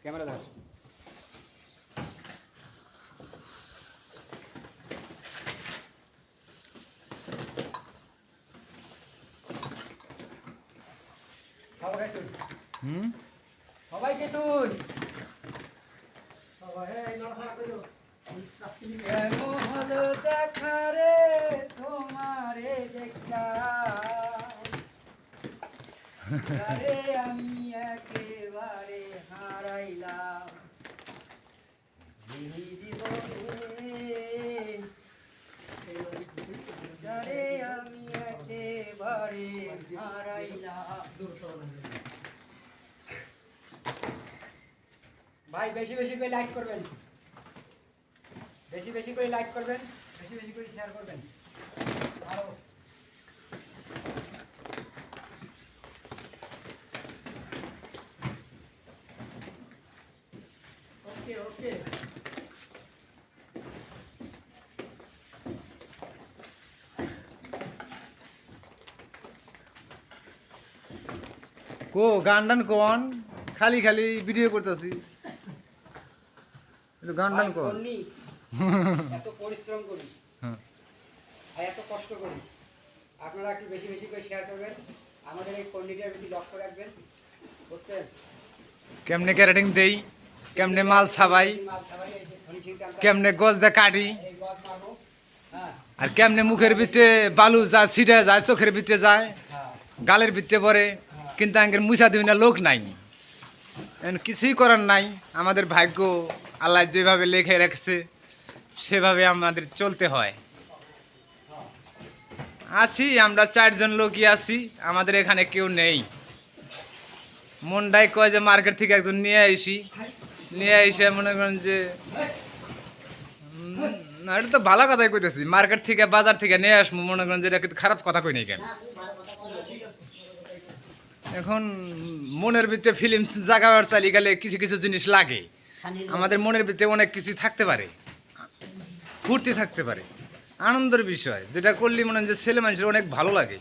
Camera ধর। সবাইকে তুল কেমন হলো দেখা রে তোমারে দেখা আরে আমি একেবারে হারাইলাম এই জীবনে আরে আমি একেবারে হারাইলাম। ভাই বেশি বেশি করে লাইক করবেন, বেশি বেশি করে লাইক করবেন, বেশি বেশি করে শেয়ার করবেন। আরো ওকে ওকে কো গান টান কোন খালি খালি ভিডিও করতেছি গান টান কোন এত পরিশ্রম করি আর এত কষ্ট করি, আপনারা একটু বেশি বেশি করে শেয়ার করবেন, আমাদের এই কন্ডিটার বেশি লক্ষ্য রাখবেন, বুঝছেন? কেমনে ক্যারেটিং দেই, কেমনে মাল ছাবাই, কেমনে গজ দা কাটি, আর কেমনে মুখের ভিতরে বালু যা ছিটে যায়, চোখের ভিতরে যায়, গালের ভিতরে পড়ে, কিন্তু আঙ্কের মুছা দিই না লোক নাই, কিছুই করার নাই। আমাদের ভাগ্য আল্লাহ যেভাবে লেখে রাখছে সেভাবে আমাদের চলতে হয়। আছি আমরা 4 জন লোকই আছি, আমাদের এখানে কেউ নেই। মনটাই কয় যে মার্কেট থেকে একজন নিয়ে আইসি, নিয়ে এসে মনে করেন যে না, এটা তো ভালো কথাই কইতেছি, মার্কেট থেকে বাজার থেকে নিয়ে আসবো, মনে করেন যে এটা কিন্তু খারাপ কথা কই নাই কেন। এখন মনের ভিতরে ফিল্ম জাগাবার চালি গেলে কিছু কিছু জিনিস লাগে, আমাদের মনের ভিতরে অনেক কিছু থাকতে পারে, ফুর্তি থাকতে পারে, আনন্দের বিষয় যেটা করলে মনে হয় যে ছেলে মানুষের অনেক ভালো লাগে।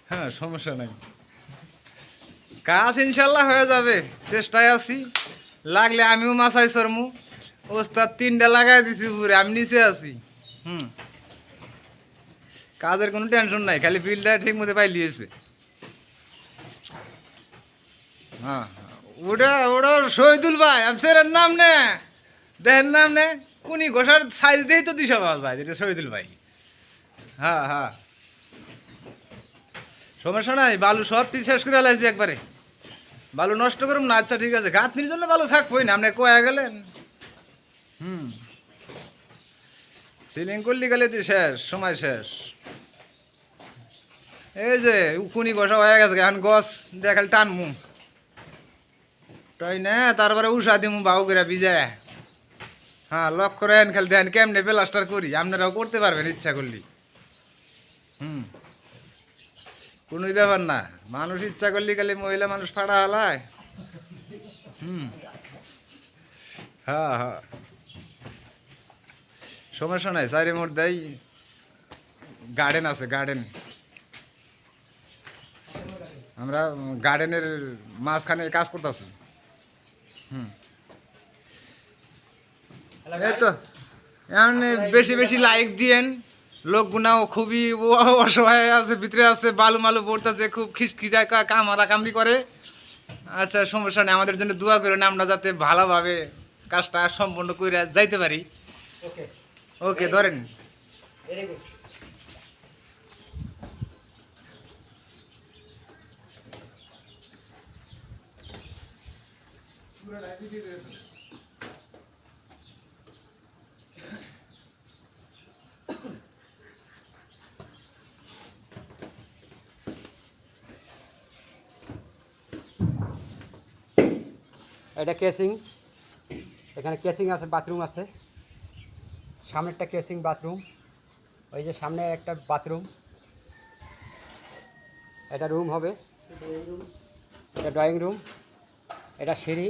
হ্যাঁ সমস্যা নাই, কাজ ইনশাল্লাহ হয়ে যাবে, চেষ্টায় আছি। লাগলে আমিও মাছাই চরমু, ওস্তাদ 3টা লাগাই দিছি পুরে, আমি নিচে আছি। কাজের কোনো টেনশন নাই, খালি বিলটা ঠিক মতো পাইলিয়েছে। হ্যাঁ ওটা ওটা শহীদুল ভাই আমসের নাম নে, দেহের নাম নে, কোনি ঘোষার সাইজ দিয়েই তো দিশা পাওয়া যায়, এটা শহীদুল ভাই। হ্যাঁ হ্যাঁ সমস্যা নাই, বালু সবটি শেষ করে লাইছি একবারে, বালু নষ্ট করুন না। আচ্ছা ঠিক আছে, গাঁথনির জন্য বালু থাকবোই না, আপনি কয়ে গেলেন। সিলিং করলি গেলে তো শেষ, সময় শেষ। এই যে উকুনি ঘষা হয়ে গেছে, এখন গছ দেখাল টানমু তাই না, তারপরে উষা দিমু বাউ করে ভিজায়। হ্যাঁ লক্ষ্য রাখেন, খালি দেন কেমনে প্লাস্টার করি, আপনারাও করতে পারবেন ইচ্ছা করলি। কোনোই ব্যাপার না, মানুষ ইচ্ছা করলি খালি মহিলা মানুষ ফাড়া হালায়। হ্যাঁ হ্যাঁ সমস্যা নাই, চারি মোট দেয় গার্ডেন আছে, গার্ডেন আমরা গার্ডেনের মাঝখানে কাজ করতেছি। এই তো এখন বেশি বেশি লাইক দিয়েন, লোকগুনাও খুবই অসহায় আছে, ভিতরে আছে, বালু মালু পড়তেছে, খুব খিসখিসা কামড়া কামড়ি করে। আচ্ছা সমস্যা নেই, আমাদের জন্য দোয়া করেন, আমরা যাতে ভালোভাবে কাজটা সম্পন্ন করে যাইতে পারি। ওকে ধরেন। Very good. এটা কেসিং, এখানে কেসিং আছে, বাথরুম আছে, সামনেরটা কেসিং বাথরুম, ওই যে সামনে একটা বাথরুম, এটা রুম হবে, এটা ড্রয়িং রুম, এটা সিঁড়ি।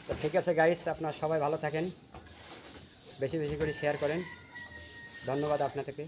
তো ঠিক আছে গাইস, আপনারা সবাই ভালো থাকেন, বেশি বেশি করে শেয়ার করেন, ধন্যবাদ আপনাদেরকে।